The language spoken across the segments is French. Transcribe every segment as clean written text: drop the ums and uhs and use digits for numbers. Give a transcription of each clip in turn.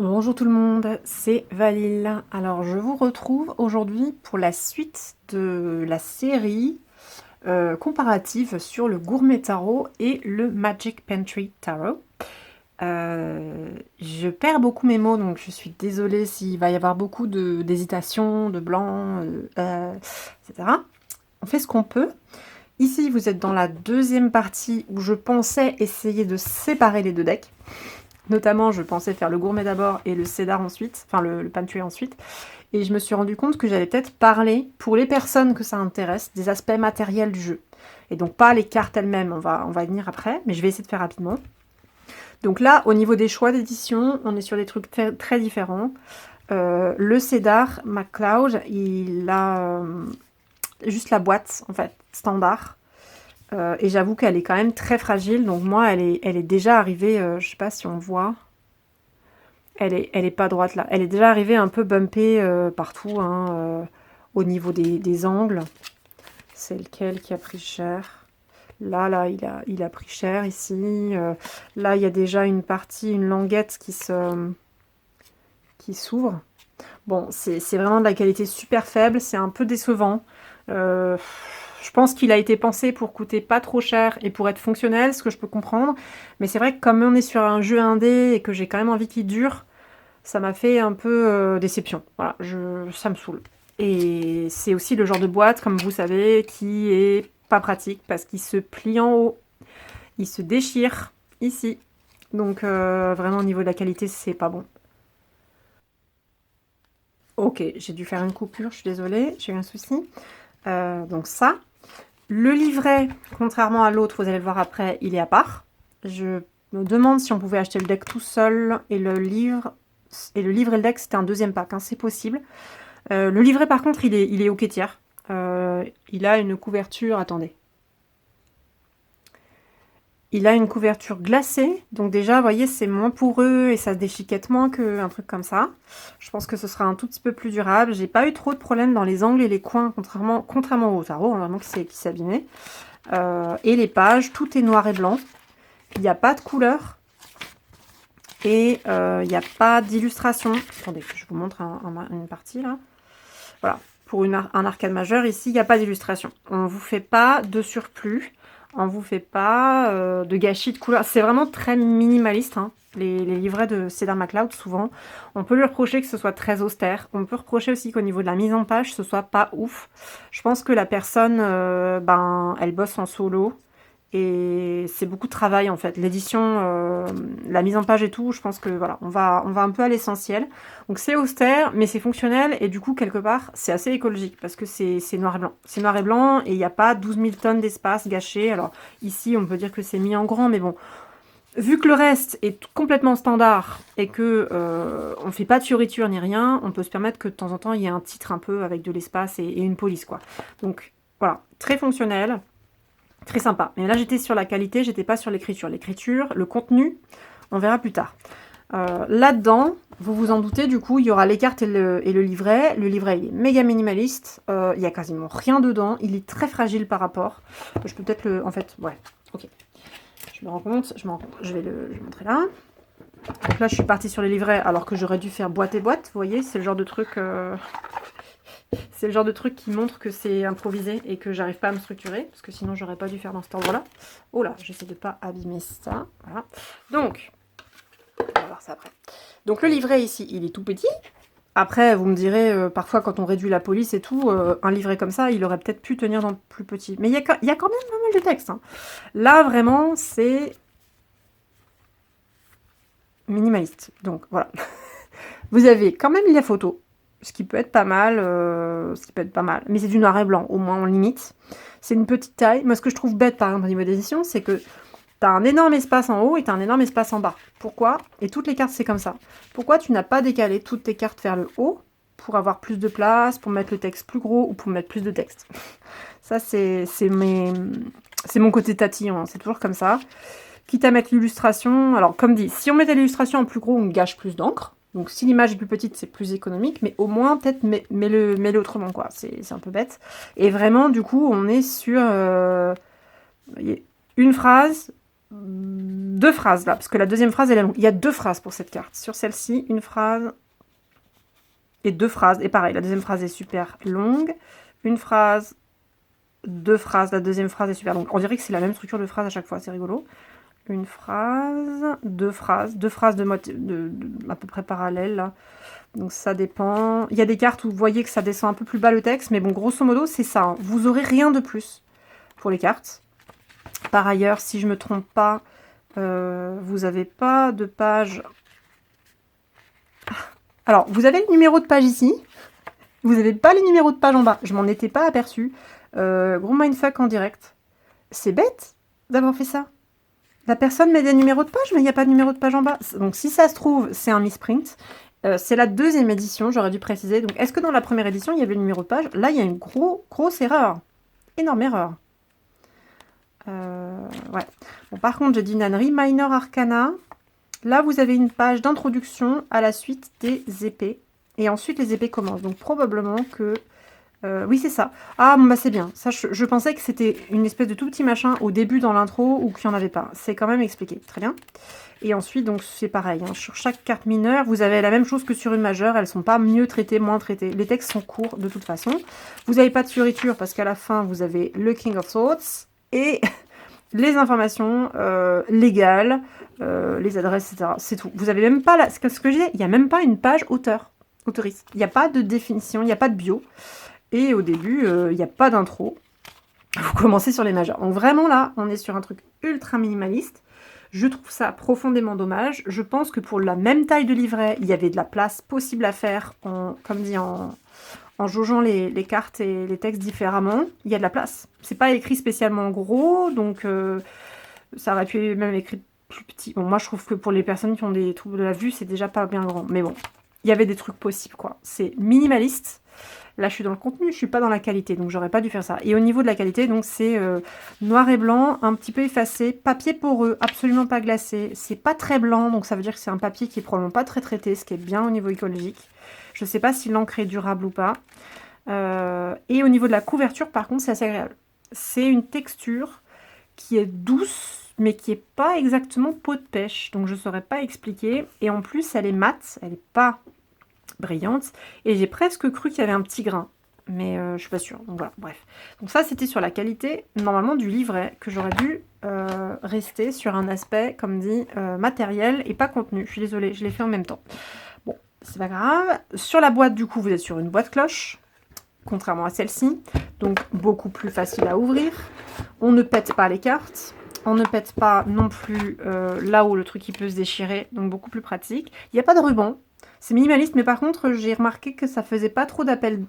Bonjour tout le monde, c'est Valil. Alors je vous retrouve aujourd'hui pour la suite de la série comparative sur le Gourmet Tarot et le Magic Pantry Tarot. Je perds beaucoup mes mots, donc je suis désolée s'il va y avoir beaucoup d'hésitation, de blanc, etc. On fait ce qu'on peut. Ici, vous êtes dans la deuxième partie où je pensais essayer de séparer les deux decks. Notamment, je pensais faire le gourmet d'abord et le cédar ensuite, enfin le pantry ensuite. Et je me suis rendu compte que j'allais peut-être parler, pour les personnes que ça intéresse, des aspects matériels du jeu. Et donc pas les cartes elles-mêmes, on va y venir après, mais je vais essayer de faire rapidement. Donc là, au niveau des choix d'édition, on est sur des trucs très différents. Le cédar MacLeod, il a juste la boîte, en fait, standard. Et j'avoue qu'elle est quand même très fragile, donc moi, elle est déjà arrivée, je sais pas si on voit... Elle est pas droite là. Elle est déjà arrivée un peu bumpée partout, hein, au niveau des angles. C'est lequel qui a pris cher? Là, il a pris cher ici. Là, il y a déjà une partie, une languette qui s'ouvre. Bon, c'est vraiment de la qualité super faible. C'est un peu décevant. Je pense qu'il a été pensé pour coûter pas trop cher et pour être fonctionnel, ce que je peux comprendre. Mais c'est vrai que comme on est sur un jeu indé et que j'ai quand même envie qu'il dure, ça m'a fait un peu déception. Voilà, ça me saoule. Et c'est aussi le genre de boîte, comme vous savez, qui est pas pratique parce qu'il se plie en haut. Il se déchire ici. Donc vraiment au niveau de la qualité, c'est pas bon. Ok, j'ai dû faire une coupure, je suis désolée, j'ai eu un souci. Donc ça. Le livret, contrairement à l'autre, vous allez le voir après, il est à part. Je me demande si on pouvait acheter le deck tout seul et le livre et le deck, c'était un deuxième pack, hein, c'est possible. Le livret, par contre, il est au tiers. Il a une couverture, attendez. Il a une couverture glacée, donc déjà, vous voyez, c'est moins poreux et ça se déchiquette moins qu'un truc comme ça. Je pense que ce sera un tout petit peu plus durable. J'ai pas eu trop de problèmes dans les angles et les coins, contrairement au tarot, hein, vraiment qui s'est abîmé. Et les pages, tout est noir et blanc. Il n'y a pas de couleur. Et il n'y a pas d'illustration. Attendez, je vous montre une partie là. Voilà, pour un arcade majeur, ici, il n'y a pas d'illustration. On ne vous fait pas de surplus. On ne vous fait pas de gâchis de couleurs. C'est vraiment très minimaliste, hein. Les livrets de Cedar MacLeod, souvent. On peut lui reprocher que ce soit très austère. On peut reprocher aussi qu'au niveau de la mise en page, ce soit pas ouf. Je pense que la personne, elle bosse en solo. Et c'est beaucoup de travail en fait. L'édition, la mise en page et tout, je pense que voilà, on va un peu à l'essentiel. Donc c'est austère, mais c'est fonctionnel et du coup, quelque part, c'est assez écologique parce que c'est noir et blanc. C'est noir et blanc et il n'y a pas 12 000 tonnes d'espace gâché. Alors ici, on peut dire que c'est mis en grand, mais bon, vu que le reste est complètement standard et que on fait pas de fioriture ni rien, on peut se permettre que de temps en temps, il y ait un titre un peu avec de l'espace et une police, quoi. Donc voilà, très fonctionnel. Très sympa. Mais là, j'étais sur la qualité, j'étais pas sur l'écriture. L'écriture, le contenu, on verra plus tard. Là-dedans, vous vous en doutez, du coup, il y aura les cartes et le livret. Le livret, il est méga minimaliste. Il y a quasiment rien dedans. Il est très fragile par rapport. Je peux peut-être le... En fait, ouais. Ok. Je me rends compte. Je vais le montrer là. Donc là, je suis partie sur les livrets alors que j'aurais dû faire boîte et boîte. Vous voyez, c'est le genre de truc... C'est le genre de truc qui montre que c'est improvisé et que j'arrive pas à me structurer, parce que sinon j'aurais pas dû faire dans cet ordre-là. Oh là, j'essaie de pas abîmer ça. Voilà. Donc, on va voir ça après. Donc le livret ici, il est tout petit. Après, vous me direz, parfois quand on réduit la police et tout, un livret comme ça, il aurait peut-être pu tenir dans le plus petit. Mais il y a quand même pas mal de texte, hein. Là, vraiment, c'est minimaliste. Donc voilà. Vous avez quand même la photo. Ce qui peut être pas mal, mais c'est du noir et blanc, au moins on limite. C'est une petite taille. Moi, ce que je trouve bête, par exemple, au niveau d'édition, c'est que tu as un énorme espace en haut et tu as un énorme espace en bas. Pourquoi? Et toutes les cartes, c'est comme ça. Pourquoi tu n'as pas décalé toutes tes cartes vers le haut pour avoir plus de place, pour mettre le texte plus gros ou pour mettre plus de texte? Ça, c'est mon côté tatillon, hein. C'est toujours comme ça. Quitte à mettre l'illustration, alors comme dit, si on mettait l'illustration en plus gros, on gâche plus d'encre. Donc si l'image est plus petite, c'est plus économique, mais au moins peut-être mets-le autrement, quoi. C'est un peu bête. Et vraiment, du coup, on est sur une phrase, 2 phrases là, parce que la deuxième phrase elle est longue. Il y a 2 phrases pour cette carte. Sur celle-ci, une phrase et 2 phrases. Et pareil, la deuxième phrase est super longue. Une phrase, 2 phrases. La deuxième phrase est super longue. On dirait que c'est la même structure de phrase à chaque fois, c'est rigolo. Une phrase, 2 phrases. 2 phrases à peu près parallèles là. Donc ça dépend. Il y a des cartes où vous voyez que ça descend un peu plus bas le texte, mais bon, grosso modo, c'est ça. Hein. Vous aurez rien de plus pour les cartes. Par ailleurs, si je me trompe pas, vous n'avez pas de page. Alors, vous avez le numéro de page ici. Vous n'avez pas les numéros de page en bas. Je m'en étais pas aperçue. Gros mindfuck en direct. C'est bête d'avoir fait ça. La personne met des numéros de page, mais il n'y a pas de numéro de page en bas. Donc, si ça se trouve, c'est un misprint. C'est la deuxième édition, j'aurais dû préciser. Donc, est-ce que dans la première édition, il y avait le numéro de page? Là, il y a une grosse erreur. Énorme erreur. Ouais. Bon, par contre, j'ai dit une ânerie. Minor Arcana. Là, vous avez une page d'introduction à la suite des épées. Et ensuite, les épées commencent. Donc, probablement que... oui, c'est ça. Ah, bon, bah c'est bien. Ça, je pensais que c'était une espèce de tout petit machin au début dans l'intro ou qu'il n'y en avait pas. C'est quand même expliqué. Très bien. Et ensuite, donc, c'est pareil. Hein. Sur chaque carte mineure, vous avez la même chose que sur une majeure. Elles ne sont pas mieux traitées, moins traitées. Les textes sont courts de toute façon. Vous n'avez pas de fioriture parce qu'à la fin, vous avez le King of Swords et les informations légales, les adresses, etc. C'est tout. Vous n'avez même pas... Ce que je disais, il n'y a même pas une page autrice. Il n'y a pas de définition, il n'y a pas de bio. Et au début, il n'y a pas d'intro. Vous commencez sur les majeurs. Donc vraiment là, on est sur un truc ultra minimaliste. Je trouve ça profondément dommage. Je pense que pour la même taille de livret, il y avait de la place possible à faire, comme dit, en jaugeant les cartes et les textes différemment. Il y a de la place. C'est pas écrit spécialement gros, donc ça aurait pu même écrit plus petit. Bon, moi je trouve que pour les personnes qui ont des troubles de la vue, c'est déjà pas bien grand. Mais bon, il y avait des trucs possibles, quoi. C'est minimaliste. Là, je suis dans le contenu, je suis pas dans la qualité, donc j'aurais pas dû faire ça. Et au niveau de la qualité, donc c'est noir et blanc, un petit peu effacé, papier poreux, absolument pas glacé. C'est pas très blanc, donc ça veut dire que c'est un papier qui est probablement pas très traité, ce qui est bien au niveau écologique. Je sais pas si l'encre est durable ou pas. Et au niveau de la couverture, par contre, c'est assez agréable. C'est une texture qui est douce, mais qui est pas exactement peau de pêche, donc je saurais pas expliquer. Et en plus, elle est mate, elle est pas brillante, et j'ai presque cru qu'il y avait un petit grain, mais je suis pas sûre, donc voilà, bref. Donc ça, c'était sur la qualité, normalement, du livret, que j'aurais dû rester sur un aspect, comme dit, matériel et pas contenu. Je suis désolée, je l'ai fait en même temps. Bon, c'est pas grave. Sur la boîte, du coup, vous êtes sur une boîte cloche, contrairement à celle-ci, donc beaucoup plus facile à ouvrir. On ne pète pas les cartes. On ne pète pas non plus là où le truc il peut se déchirer, donc beaucoup plus pratique. Il n'y a pas de ruban. C'est minimaliste, mais par contre, j'ai remarqué que ça faisait pas trop d'appel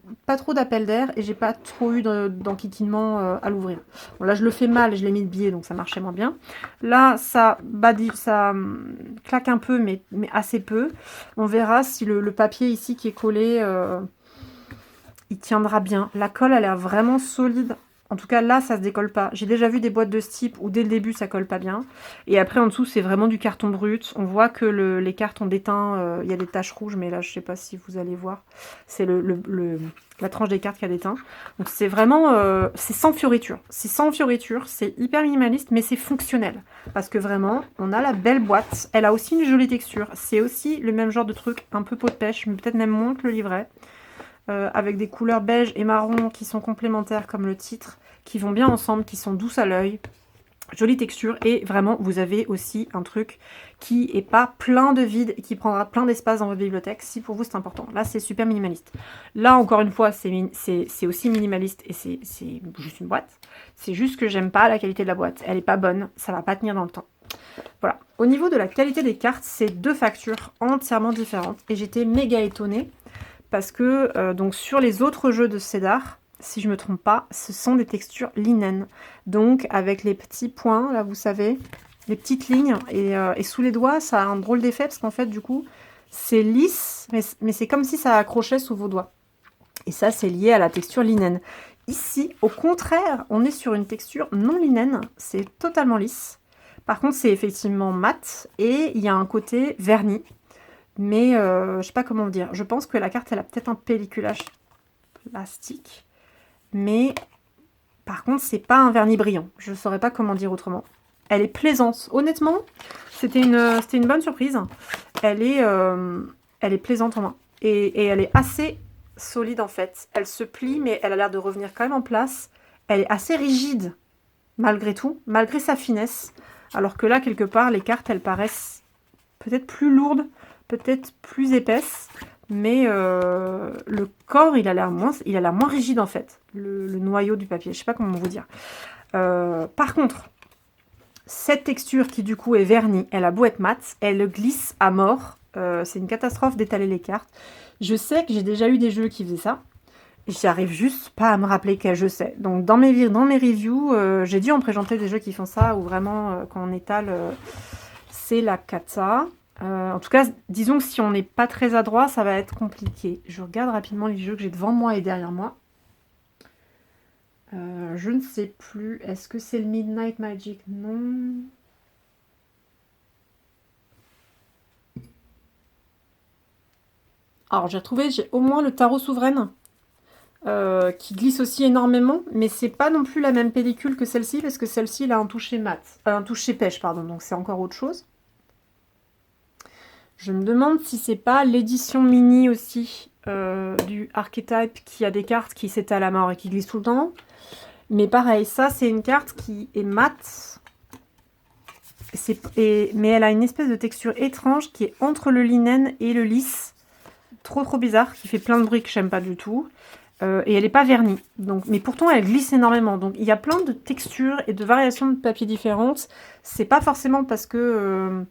d'air et j'ai pas trop eu d'enquiquinement à l'ouvrir. Bon, là, je le fais mal, je l'ai mis de biais, donc ça marchait moins bien. Là, ça claque un peu, mais assez peu. On verra si le papier ici qui est collé, il tiendra bien. La colle a l'air vraiment solide. En tout cas, là, ça se décolle pas. J'ai déjà vu des boîtes de ce type où dès le début, ça colle pas bien. Et après, en dessous, c'est vraiment du carton brut. On voit que les cartes ont déteint. Il y a des taches rouges, mais là, je sais pas si vous allez voir. C'est la tranche des cartes qui a déteint. Donc, c'est vraiment... c'est sans fioriture. C'est sans fioriture. C'est hyper minimaliste, mais c'est fonctionnel. Parce que vraiment, on a la belle boîte. Elle a aussi une jolie texture. C'est aussi le même genre de truc, un peu peau de pêche, mais peut-être même moins que le livret. Avec des couleurs beige et marron qui sont complémentaires comme le titre, qui vont bien ensemble, qui sont douces à l'œil, jolie texture, et vraiment vous avez aussi un truc qui est pas plein de vide et qui prendra plein d'espace dans votre bibliothèque si pour vous c'est important. Là c'est super minimaliste. Là encore une fois c'est aussi minimaliste et c'est juste une boîte. C'est juste que j'aime pas la qualité de la boîte, elle est pas bonne, ça va pas tenir dans le temps. Voilà. Au niveau de la qualité des cartes, c'est 2 factures entièrement différentes et j'étais méga étonnée. Parce que donc sur les autres jeux de Cédar, si je me trompe pas, ce sont des textures linen. Donc avec les petits points, là vous savez, les petites lignes, et sous les doigts, ça a un drôle d'effet, parce qu'en fait du coup, c'est lisse, mais c'est comme si ça accrochait sous vos doigts. Et ça, c'est lié à la texture linen. Ici, au contraire, on est sur une texture non linen, c'est totalement lisse. Par contre, c'est effectivement mat, et il y a un côté verni. Mais je sais pas comment dire. Je pense que la carte, elle a peut-être un pelliculage plastique. Mais par contre, c'est pas un vernis brillant. Je saurais pas comment dire autrement. Elle est plaisante. Honnêtement, c'était une bonne surprise. Elle est plaisante en main. Et elle est assez solide en fait. Elle se plie, mais elle a l'air de revenir quand même en place. Elle est assez rigide, malgré tout, malgré sa finesse. Alors que là, quelque part, les cartes, elles paraissent peut-être plus lourdes, peut-être plus épaisses. Mais le corps, il a l'air moins rigide en fait. Le noyau du papier, je sais pas comment vous dire. Par contre, cette texture qui du coup est vernie, elle a beau être mate, elle glisse à mort. C'est une catastrophe d'étaler les cartes. Je sais que j'ai déjà eu des jeux qui faisaient ça. J'arrive juste pas à me rappeler quel jeu c'est. Donc dans mes reviews, j'ai dû en présenter des jeux qui font ça, où vraiment quand on étale, c'est la cata. En tout cas, disons que si on n'est pas très adroit, ça va être compliqué. Je regarde rapidement les jeux que j'ai devant moi et derrière moi. Je ne sais plus. Est-ce que c'est le Midnight Magic? Non. Alors j'ai au moins le tarot souveraine qui glisse aussi énormément, mais c'est pas non plus la même pellicule que celle-ci parce que celle-ci elle a un toucher mat, un toucher pêche pardon, donc c'est encore autre chose. Je me demande si c'est pas l'édition mini aussi du Archetype qui a des cartes qui s'étalent à mort et qui glissent tout le temps. Mais pareil, ça c'est une carte qui est mate. Mais elle a une espèce de texture étrange qui est entre le linen et le lisse. Trop bizarre, qui fait plein de bruit que j'aime pas du tout. Et elle n'est pas vernie. Donc, mais pourtant, elle glisse énormément. Donc, il y a plein de textures et de variations de papier différentes. C'est pas forcément parce que...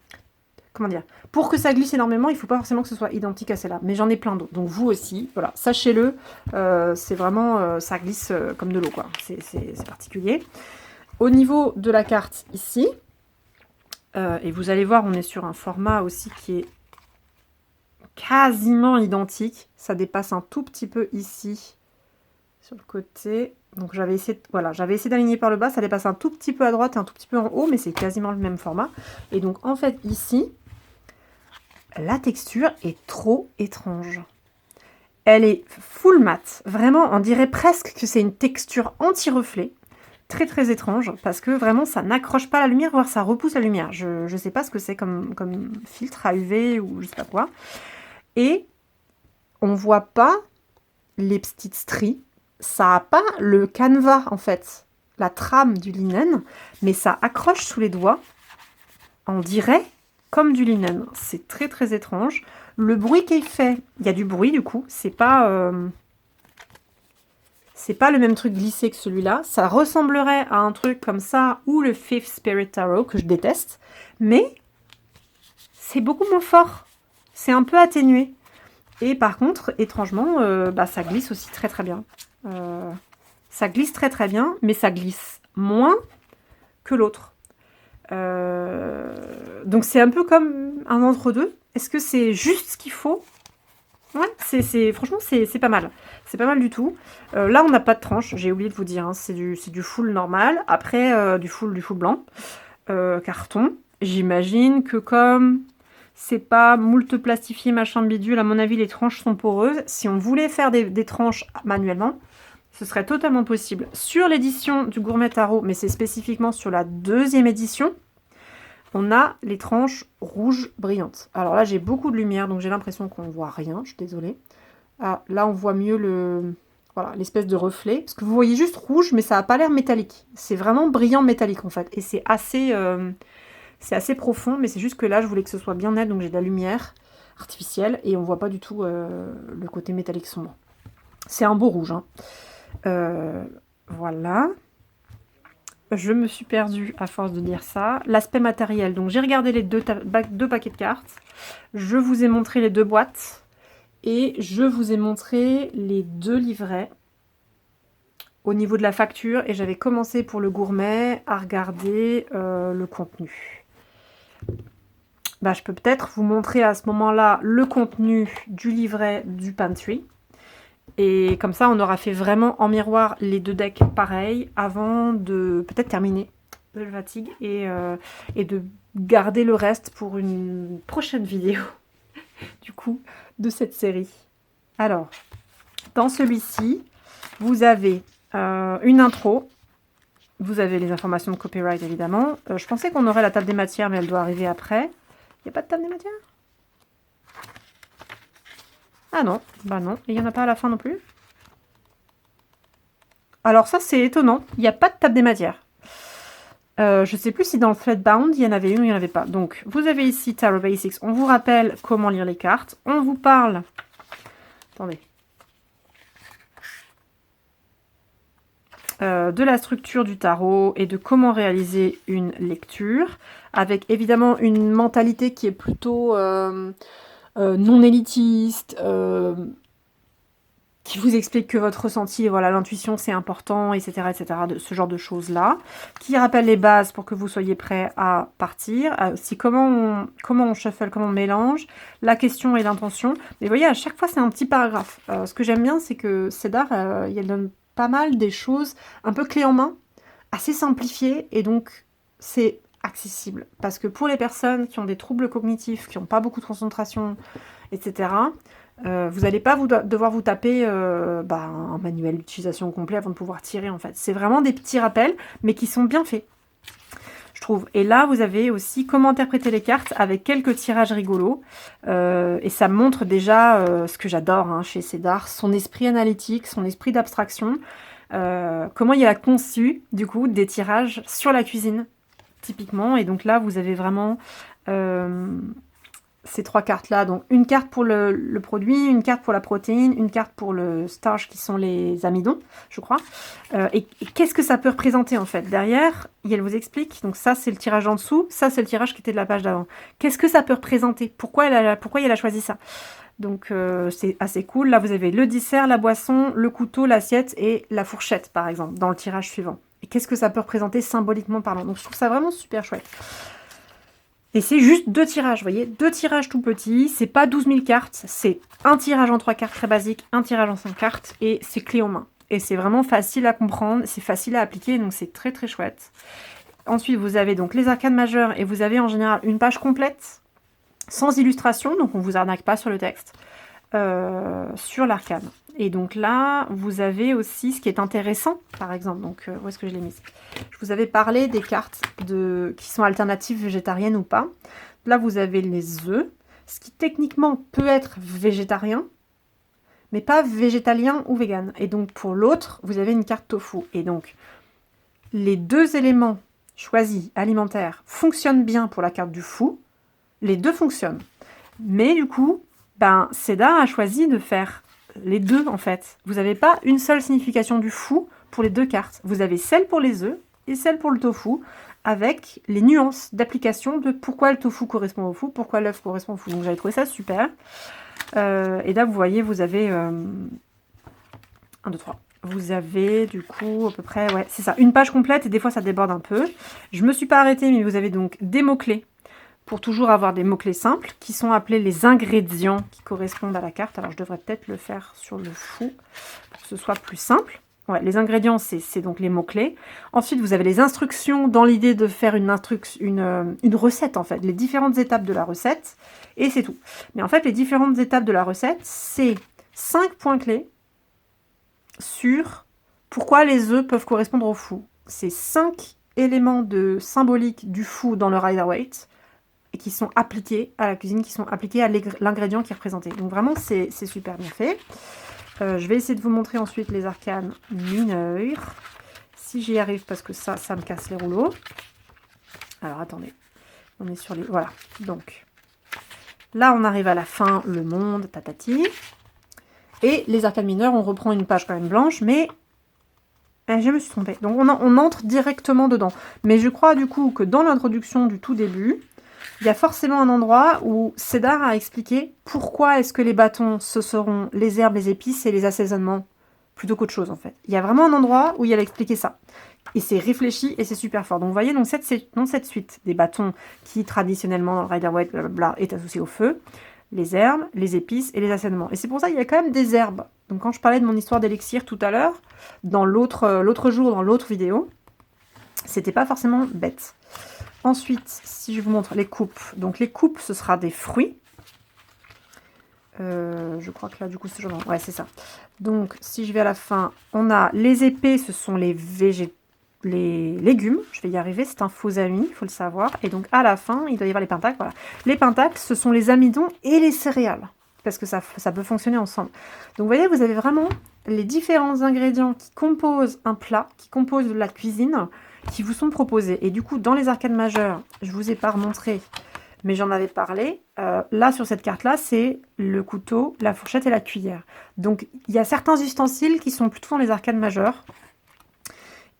comment dire? Pour que ça glisse énormément, il faut pas forcément que ce soit identique à celle-là. Mais j'en ai plein d'autres. Donc, vous aussi, voilà, sachez-le. C'est vraiment... ça glisse comme de l'eau, quoi. C'est particulier. Au niveau de la carte, ici... et vous allez voir, on est sur un format aussi qui est quasiment identique. Ça dépasse un tout petit peu ici, sur le côté. Donc j'avais essayé d'aligner par le bas. Ça dépasse un tout petit peu à droite et un tout petit peu en haut, mais c'est quasiment le même format. Et donc en fait ici, la texture est trop étrange. Elle est full mat. Vraiment, on dirait presque que c'est une texture anti-reflet. Très étrange, parce que vraiment ça n'accroche pas la lumière, voire ça repousse la lumière. Je sais pas ce que c'est comme filtre à UV ou je sais pas quoi. Et on voit pas les petites stries. Ça a pas le canevas en fait, la trame du linen, mais ça accroche sous les doigts. On dirait comme du linen. C'est très étrange. Le bruit qui est fait, il y a du bruit du coup, c'est pas le même truc glissé que celui-là. Ça ressemblerait à un truc comme ça ou le Fifth Spirit Tarot que je déteste, mais c'est beaucoup moins fort. C'est un peu atténué. Et par contre, étrangement, ça glisse aussi très bien. Ça glisse très bien, mais ça glisse moins que l'autre. Donc c'est un peu comme un entre-deux. Est-ce que c'est juste ce qu'il faut? Ouais, franchement, c'est pas mal. C'est pas mal du tout. Là, on n'a pas de tranche, j'ai oublié de vous dire. Hein, c'est du full normal. Après, du full blanc. Carton. J'imagine que comme c'est pas moult plastifié, machin bidule, à mon avis, les tranches sont poreuses. Si on voulait faire des tranches manuellement, ce serait totalement possible. Sur l'édition du Gourmet Tarot, mais c'est spécifiquement sur la deuxième édition, on a les tranches rouges brillantes. Alors là, j'ai beaucoup de lumière, donc j'ai l'impression qu'on ne voit rien. Je suis désolée. Ah, là, on voit mieux l'espèce de reflet. Parce que vous voyez juste rouge, mais ça n'a pas l'air métallique. C'est vraiment brillant métallique, en fait. Et c'est assez profond, mais c'est juste que là, je voulais que ce soit bien net, donc j'ai de la lumière artificielle. Et on ne voit pas du tout le côté métallique sombre. C'est un beau rouge. Hein. Voilà. Je me suis perdue à force de dire ça. L'aspect matériel. Donc, j'ai regardé les deux paquets de cartes. Je vous ai montré les 2 boîtes. Et je vous ai montré les 2 livrets au niveau de la facture. Et j'avais commencé pour le gourmet à regarder le contenu. Je peux peut-être vous montrer à ce moment-là le contenu du livret du Pantry. Et comme ça, on aura fait vraiment en miroir les 2 decks pareils avant de peut-être terminer le fatigue et de garder le reste pour une prochaine vidéo du coup de cette série. Alors, dans celui-ci, vous avez une intro. vous avez les informations de copyright, évidemment. Je pensais qu'on aurait la table des matières, mais elle doit arriver après. Il n'y a pas de table des matières? Ah non, bah non. Et il n'y en a pas à la fin non plus? Alors ça, c'est étonnant. Il n'y a pas de table des matières. Je ne sais plus si dans le Threadbound, il y en avait une ou il n'y en avait pas. Donc, vous avez ici Tarot Basics. On vous rappelle comment lire les cartes. On vous parle... Attendez. De la structure du tarot et de comment réaliser une lecture, avec évidemment une mentalité qui est plutôt non élitiste, qui vous explique que votre ressenti, voilà, l'intuition c'est important, etc., de ce genre de choses-là, qui rappelle les bases pour que vous soyez prêts à partir, aussi comment on shuffle, comment on mélange, la question et l'intention. Mais vous voyez, à chaque fois c'est un petit paragraphe. Ce que j'aime bien, c'est que Cédar, il donne pas mal des choses un peu clés en main, assez simplifiées, et donc c'est accessible. Parce que pour les personnes qui ont des troubles cognitifs, qui n'ont pas beaucoup de concentration, etc., vous n'allez pas devoir vous taper un manuel d'utilisation complet avant de pouvoir tirer, en fait. C'est vraiment des petits rappels, mais qui sont bien faits, je trouve. Et là, vous avez aussi comment interpréter les cartes avec quelques tirages rigolos. Et ça montre déjà ce que j'adore chez Cédar, son esprit analytique, son esprit d'abstraction. Comment il a conçu, du coup, des tirages sur la cuisine, typiquement. Et donc là, vous avez vraiment... ces trois cartes-là, donc une carte pour le produit, une carte pour la protéine, une carte pour le starch qui sont les amidons, je crois. Et qu'est-ce que ça peut représenter en fait? Derrière, elle vous explique, donc ça c'est le tirage en dessous, ça c'est le tirage qui était de la page d'avant. Qu'est-ce que ça peut représenter? Pourquoi elle a choisi ça? Donc c'est assez cool. Là vous avez le dessert, la boisson, le couteau, l'assiette et la fourchette par exemple, dans le tirage suivant. Et qu'est-ce que ça peut représenter symboliquement parlant? Donc je trouve ça vraiment super chouette. Et c'est juste 2 tirages, vous voyez, 2 tirages tout petits, c'est pas 12 000 cartes, c'est un tirage en 3 cartes très basique, un tirage en 5 cartes, et c'est clé en main. Et c'est vraiment facile à comprendre, c'est facile à appliquer, donc c'est très très chouette. Ensuite, vous avez donc les arcanes majeures, et vous avez en général une page complète, sans illustration, donc on ne vous arnaque pas sur le texte, sur l'arcane. Et donc là, vous avez aussi ce qui est intéressant, par exemple, donc où est-ce que je l'ai mis? Je vous avais parlé des cartes qui sont alternatives végétariennes ou pas. Là, vous avez les œufs, ce qui techniquement peut être végétarien, mais pas végétalien ou vegan. Et donc pour l'autre, vous avez une carte tofu. Et donc, les deux éléments choisis alimentaires fonctionnent bien pour la carte du fou. Les deux fonctionnent. Mais du coup, Cédar a choisi de faire les deux en fait. Vous n'avez pas une seule signification du fou pour les deux cartes. Vous avez celle pour les œufs et celle pour le tofu, avec les nuances d'application de pourquoi le tofu correspond au fou, pourquoi l'œuf correspond au fou. Donc j'avais trouvé ça super. Et là vous voyez, vous avez 1, 2, 3. Vous avez du coup à peu près, ouais, c'est ça, une page complète et des fois ça déborde un peu. Je me suis pas arrêtée, mais vous avez donc des mots-clés pour toujours avoir des mots-clés simples qui sont appelés les ingrédients qui correspondent à la carte. Alors, je devrais peut-être le faire sur le fou pour que ce soit plus simple. Ouais, les ingrédients, c'est donc les mots-clés. Ensuite, vous avez les instructions dans l'idée de faire une recette, en fait, les différentes étapes de la recette, et c'est tout. Mais en fait, les différentes étapes de la recette, c'est 5 points clés sur pourquoi les œufs peuvent correspondre au fou. C'est 5 éléments de symbolique du fou dans le Rider-Waite, et qui sont appliqués à la cuisine, qui sont appliqués à l'ingrédient qui est représenté. Donc vraiment, c'est super bien fait. Je vais essayer de vous montrer ensuite les arcanes mineurs. Si j'y arrive, parce que ça me casse les rouleaux. Alors, attendez. On est sur les... Voilà. Donc, là, on arrive à la fin, le monde, tatati. Et les arcanes mineurs, on reprend une page quand même blanche, mais... je me suis trompée. Donc, on entre directement dedans. Mais je crois, du coup, que dans l'introduction du tout début... Il y a forcément un endroit où Cédar a expliqué pourquoi est-ce que les bâtons, ce seront les herbes, les épices et les assaisonnements, plutôt qu'autre chose en fait. Il y a vraiment un endroit où il a expliqué ça. Et c'est réfléchi et c'est super fort. Donc vous voyez, dans cette suite des bâtons qui traditionnellement dans le Rider-Waite, blablabla, est associé au feu, les herbes, les épices et les assaisonnements. Et c'est pour ça qu'il y a quand même des herbes. Donc quand je parlais de mon histoire d'élixir tout à l'heure, dans l'autre jour, dans l'autre vidéo, c'était pas forcément bête. Ensuite, si je vous montre les coupes, donc les coupes, ce sera des fruits. Je crois que là, du coup, c'est ouais, c'est ça. Donc, si je vais à la fin, on a les épées, ce sont les végétaux. les légumes. Je vais y arriver, c'est un faux ami, il faut le savoir. Et donc à la fin, il doit y avoir les pentacles. Voilà. Les pentacles, ce sont les amidons et les céréales. Parce que ça peut fonctionner ensemble. Donc vous voyez, vous avez vraiment les différents ingrédients qui composent un plat, qui composent la cuisine, qui vous sont proposés. Et du coup, dans les arcanes majeures, je vous ai pas remontré, mais j'en avais parlé. Là, sur cette carte-là, c'est le couteau, la fourchette et la cuillère. Donc, il y a certains ustensiles qui sont plutôt dans les arcanes majeures.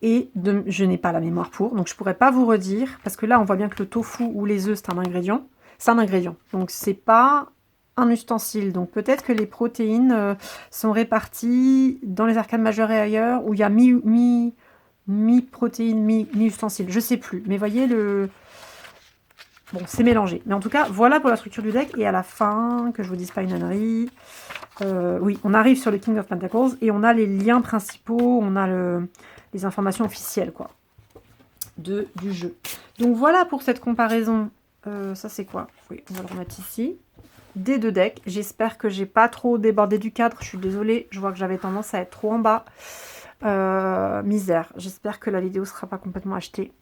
Et je n'ai pas la mémoire pour, donc je pourrais pas vous redire. Parce que là, on voit bien que le tofu ou les œufs, c'est un ingrédient. C'est un ingrédient. Donc, c'est pas un ustensile. Donc, peut-être que les protéines sont réparties dans les arcanes majeures et ailleurs, où il y a mi-protéines, mi-ustensiles. Je sais plus. Mais voyez le... Bon, c'est mélangé. Mais en tout cas, voilà pour la structure du deck. Et à la fin, que je vous dise pas une ânerie, oui, on arrive sur le King of Pentacles et on a les liens principaux, on a les informations officielles, quoi, du jeu. Donc voilà pour cette comparaison. Ça, c'est quoi? Oui, on va le remettre ici. Des deux decks. J'espère que j'ai pas trop débordé du cadre. Je suis désolée, je vois que j'avais tendance à être trop en bas. Misère. J'espère que la vidéo sera pas complètement achetée.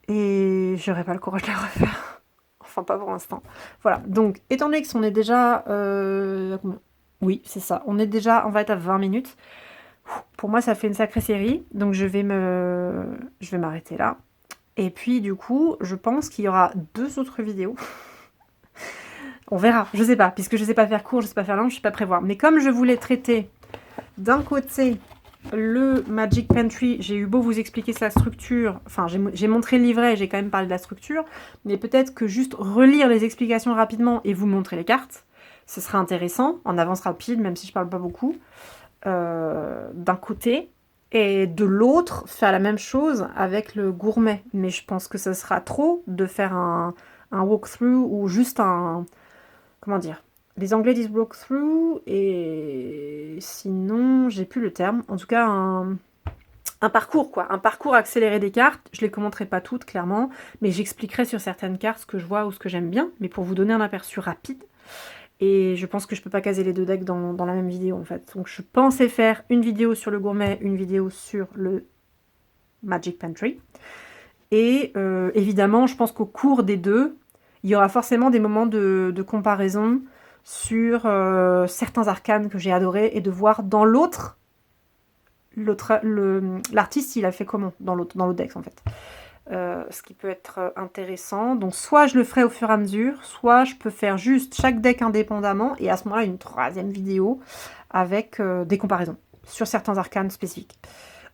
Et j'aurai pas le courage de la refaire. Enfin, pas pour l'instant. Voilà. Donc, étant donné qu'on est déjà... oui, c'est ça. On est déjà... On va être à 20 minutes. Pour moi, ça fait une sacrée série. Donc, je vais m'arrêter là. Et puis, du coup, je pense qu'il y aura 2 autres vidéos. On verra. Je sais pas. Puisque je sais pas faire court, je sais pas faire long, je sais pas prévoir. Mais comme je voulais traiter d'un côté... le Magic Pantry, j'ai eu beau vous expliquer sa structure, enfin j'ai montré le livret, j'ai quand même parlé de la structure, mais peut-être que juste relire les explications rapidement et vous montrer les cartes, ce sera intéressant, en avance rapide, même si je parle pas beaucoup, d'un côté, et de l'autre, faire la même chose avec le gourmet. Mais je pense que ce sera trop de faire un walkthrough ou juste un... Comment dire ? Les Anglais disent walkthrough, et sinon, j'ai plus le terme. En tout cas, un parcours, quoi. Un parcours accéléré des cartes. Je les commenterai pas toutes, clairement, mais j'expliquerai sur certaines cartes ce que je vois ou ce que j'aime bien, mais pour vous donner un aperçu rapide. Et je pense que je peux pas caser les deux decks dans la même vidéo, en fait. Donc, je pensais faire une vidéo sur le gourmet, une vidéo sur le Magic Pantry. Et évidemment, je pense qu'au cours des deux, il y aura forcément des moments de comparaison sur certains arcanes que j'ai adorés et de voir dans l'artiste il a fait comment dans l'autre deck en fait. Ce qui peut être intéressant. Donc soit je le ferai au fur et à mesure, soit je peux faire juste chaque deck indépendamment et à ce moment-là une 3e vidéo avec des comparaisons sur certains arcanes spécifiques.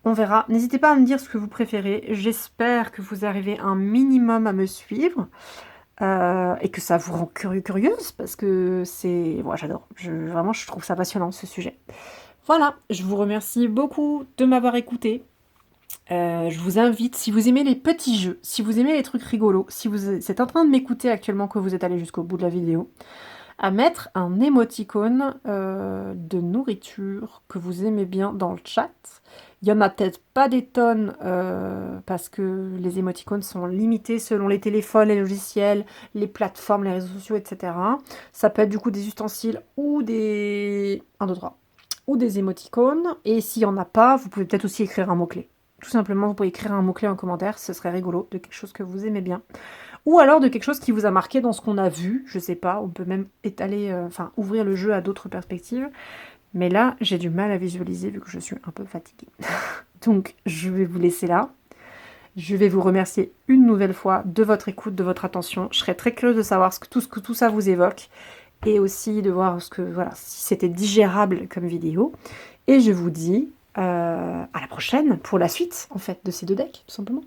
On verra. N'hésitez pas à me dire ce que vous préférez. J'espère que vous arrivez un minimum à me suivre. Et que ça vous rend curieuse parce que c'est... Moi, j'adore. Vraiment, je trouve ça passionnant, ce sujet. Voilà, je vous remercie beaucoup de m'avoir écouté. Je vous invite, si vous aimez les petits jeux, si vous aimez les trucs rigolos, si vous êtes en train de m'écouter actuellement, que vous êtes allé jusqu'au bout de la vidéo, à mettre un émoticône de nourriture que vous aimez bien dans le chat. Il y en a peut-être pas des tonnes parce que les émoticônes sont limités selon les téléphones, les logiciels, les plateformes, les réseaux sociaux, etc. Ça peut être du coup des ustensiles ou des... 1, 2, 3. Ou des émoticônes. Et s'il n'y en a pas, vous pouvez peut-être aussi écrire un mot-clé. Tout simplement, vous pouvez écrire un mot-clé en commentaire, ce serait rigolo, de quelque chose que vous aimez bien. Ou alors de quelque chose qui vous a marqué dans ce qu'on a vu, je sais pas, on peut même étaler, ouvrir le jeu à d'autres perspectives. Mais là, j'ai du mal à visualiser vu que je suis un peu fatiguée. Donc, je vais vous laisser là. Je vais vous remercier une nouvelle fois de votre écoute, de votre attention. Je serais très curieuse de savoir ce que tout ça vous évoque. Et aussi de voir si c'était digérable comme vidéo. Et je vous dis à la prochaine pour la suite, en fait, de ces 2 decks, tout simplement.